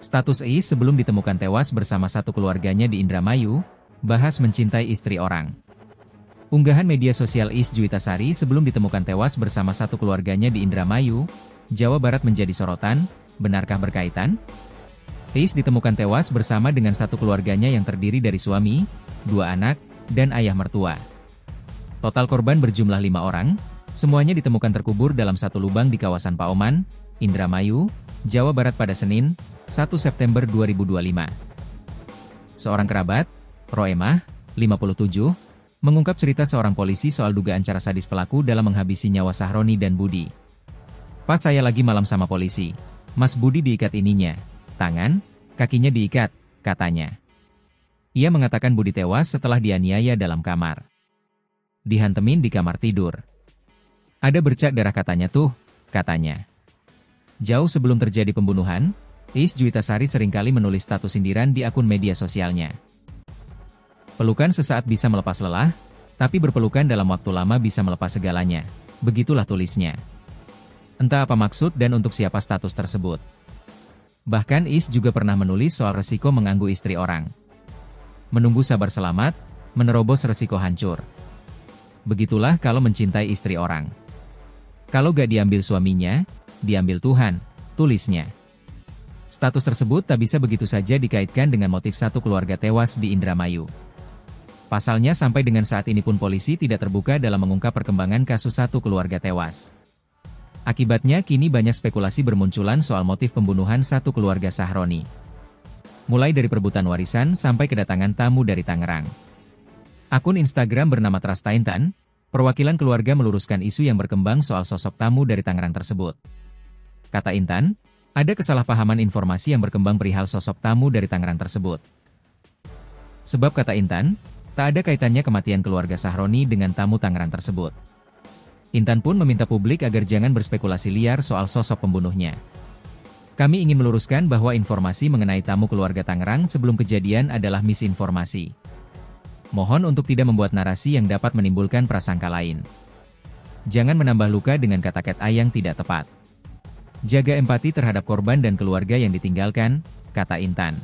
Status Iis sebelum ditemukan tewas bersama satu keluarganya di Indramayu, bahas mencintai istri orang. Unggahan media sosial Iis Juwitasari sebelum ditemukan tewas bersama satu keluarganya di Indramayu, Jawa Barat menjadi sorotan, benarkah berkaitan? Iis ditemukan tewas bersama dengan satu keluarganya yang terdiri dari suami, 2 anak, dan ayah mertua. Total korban berjumlah 5 orang, semuanya ditemukan terkubur dalam satu lubang di kawasan Paoman, Indramayu, Jawa Barat pada Senin, 1 September 2025. Seorang kerabat, Roemah, 57, mengungkap cerita seorang polisi soal dugaan cara sadis pelaku dalam menghabisi nyawa Sahroni dan Budi. Pas saya lagi malam sama polisi, Mas Budi diikat ininya, tangan, kakinya diikat, katanya. Ia mengatakan Budi tewas setelah dianiaya dalam kamar. Dihantemin di kamar tidur. Ada bercak darah katanya tuh, katanya. Jauh sebelum terjadi pembunuhan, Iis Juwitasari seringkali menulis status sindiran di akun media sosialnya. Pelukan sesaat bisa melepas lelah, tapi berpelukan dalam waktu lama bisa melepas segalanya. Begitulah tulisnya. Entah apa maksud dan untuk siapa status tersebut. Bahkan Iis juga pernah menulis soal resiko mengganggu istri orang. Menunggu sabar selamat, menerobos resiko hancur. Begitulah kalau mencintai istri orang. Kalau gak diambil suaminya, diambil Tuhan, tulisnya. Status tersebut tak bisa begitu saja dikaitkan dengan motif satu keluarga tewas di Indramayu. Pasalnya sampai dengan saat ini pun polisi tidak terbuka dalam mengungkap perkembangan kasus satu keluarga tewas. Akibatnya kini banyak spekulasi bermunculan soal motif pembunuhan satu keluarga Sahroni. Mulai dari perebutan warisan sampai kedatangan tamu dari Tangerang. Akun Instagram bernama Trasta Intan, perwakilan keluarga meluruskan isu yang berkembang soal sosok tamu dari Tangerang tersebut. Kata Intan, ada kesalahpahaman informasi yang berkembang perihal sosok tamu dari Tangerang tersebut. Sebab kata Intan, tak ada kaitannya kematian keluarga Sahroni dengan tamu Tangerang tersebut. Intan pun meminta publik agar jangan berspekulasi liar soal sosok pembunuhnya. Kami ingin meluruskan bahwa informasi mengenai tamu keluarga Tangerang sebelum kejadian adalah misinformasi. Mohon untuk tidak membuat narasi yang dapat menimbulkan prasangka lain. Jangan menambah luka dengan kata-kata yang tidak tepat. Jaga empati terhadap korban dan keluarga yang ditinggalkan, kata Intan.